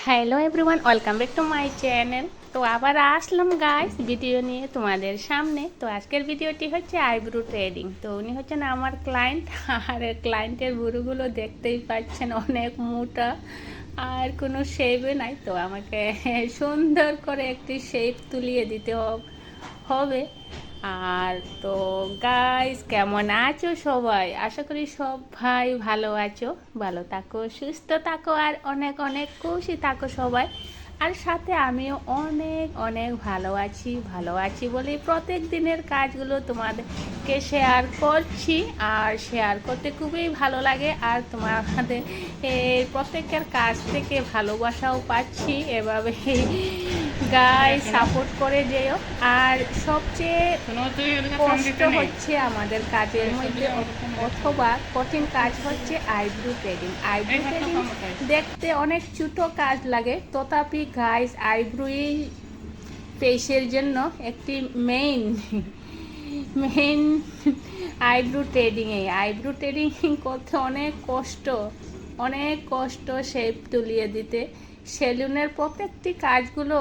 Hello everyone, welcome back to my channel. তো আবার আসলাম guys video নিয়ে তোমাদের সামনে। তো আজকের ভিডিওটি হচ্ছে আইব্রো ট্রেডিং। তো উনি হচ্ছেন আমার ক্লায়েন্ট, আর ক্লায়েন্টের বুড়োগুলো দেখতেই পাচ্ছেন অনেক মোটা, আর কোনো শেপে নাই। তো আমাকে সুন্দর করে একটি শেপ তুলিয়ে দিতে হবে। আর তো গাইস, কেমন আছো সবাই? আশা করি সবাই ভালো আছো, ভালো থাকো, সুস্থ থাকো, আর অনেক অনেক খুশি থাকো সবাই। আর সাথে আমিও অনেক অনেক ভালো আছি বলে প্রত্যেক দিনের কাজগুলো তোমাদেরকে শেয়ার করছি। আর শেয়ার করতে খুবই ভালো লাগে, আর তোমাদের এই প্রত্যেকের কাছ থেকে ভালোবাসাও পাচ্ছি। এভাবে গাই সাপোর্ট করে যেও। আর সবচেয়ে কষ্ট হচ্ছে আমাদের কাজের মধ্যে অথবা কঠিন কাজ হচ্ছে আইব্রো ট্রেডিং। আইব্রো ট্রেডিং দেখতে অনেক ছোটো কাজ লাগে, তথাপি গাইস আইব্রোই ফেসের জন্য একটি মেইন আইব্রো ট্রেডিং করতে অনেক কষ্ট শেপ তুলিয়ে দিতে। সেলুনের প্রত্যেকটি কাজগুলো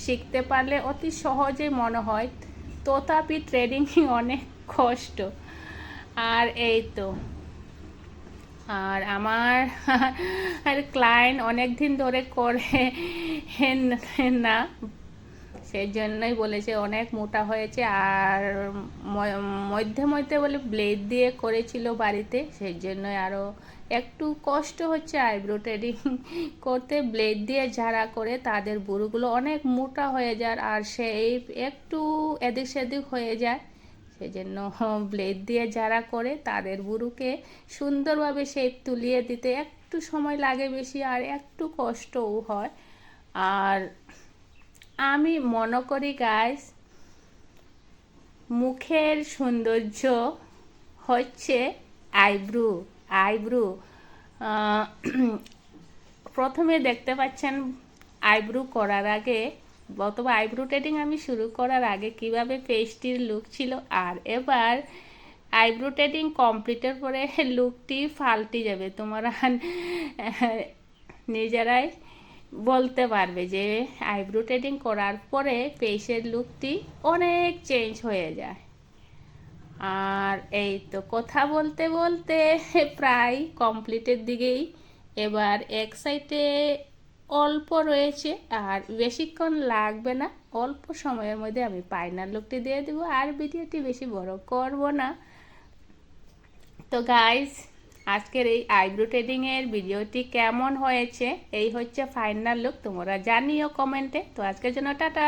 শিখতে পারলে অতি সহজে মনে হয়, তথাপি ট্রেডিং অনেক কষ্ট। আর এই তো, আর আমার ক্লায়েন্ট অনেক দিন ধরে করে না, সেই জন্যই বলেছে অনেক মোটা হয়েছে। আর মধ্যে বলে ব্লেড দিয়ে করেছিল বাড়িতে, সেই জন্যই আরও একটু কষ্ট হচ্ছে আইব্রো ট্রেডিং করতে। ব্লেড দিয়ে যারা করে তাদের বুড়োগুলো অনেক মোটা হয়ে যায়, আর সেই একটু এদিক সেদিক হয়ে যায়। সেই জন্য ব্লেড দিয়ে যারা করে তাদের বুড়োকে সুন্দরভাবে শেপ তুলিয়ে দিতে একটু সময় লাগে বেশি, আর একটু কষ্টও হয়। আর আমি মনে করি গাইস, মুখের সৌন্দর্য হচ্ছে আইব্রু। প্রথমে দেখতে পাচ্ছেন আইব্রো করার আগে অথবা আইব্রো ট্রেডিং আমি শুরু করার আগে কিভাবে ফেসটির লুক ছিল, আর এবার আইব্রো ট্রেডিং কমপ্লিটের পরে লুকটি পাল্টে যাবে। তোমরা নিজেরাই বলতে পারবে যে আইব্রো ট্রেডিং করার পরে ফেসের লুকটি অনেক চেঞ্জ হয়ে যায়। আর এই তো, কথা বলতে বলতে প্রায় কমপ্লিটের দিকেই। এবার এক সাইডে অল্প রয়েছে, আর বেশিক্ষণ লাগবে না, অল্প সময়ের মধ্যে আমি ফাইনাল লুকটি দিয়ে দেবো। আর ভিডিওটি বেশি বড় করব না। তো গাইস, আজকের এই আইব্রো ট্রেডিংয়ের ভিডিওটি কেমন হয়েছে, এই হচ্ছে ফাইনাল লুক, তোমরা জানিও কমেন্টে। তো আজকের জন্য টাটা।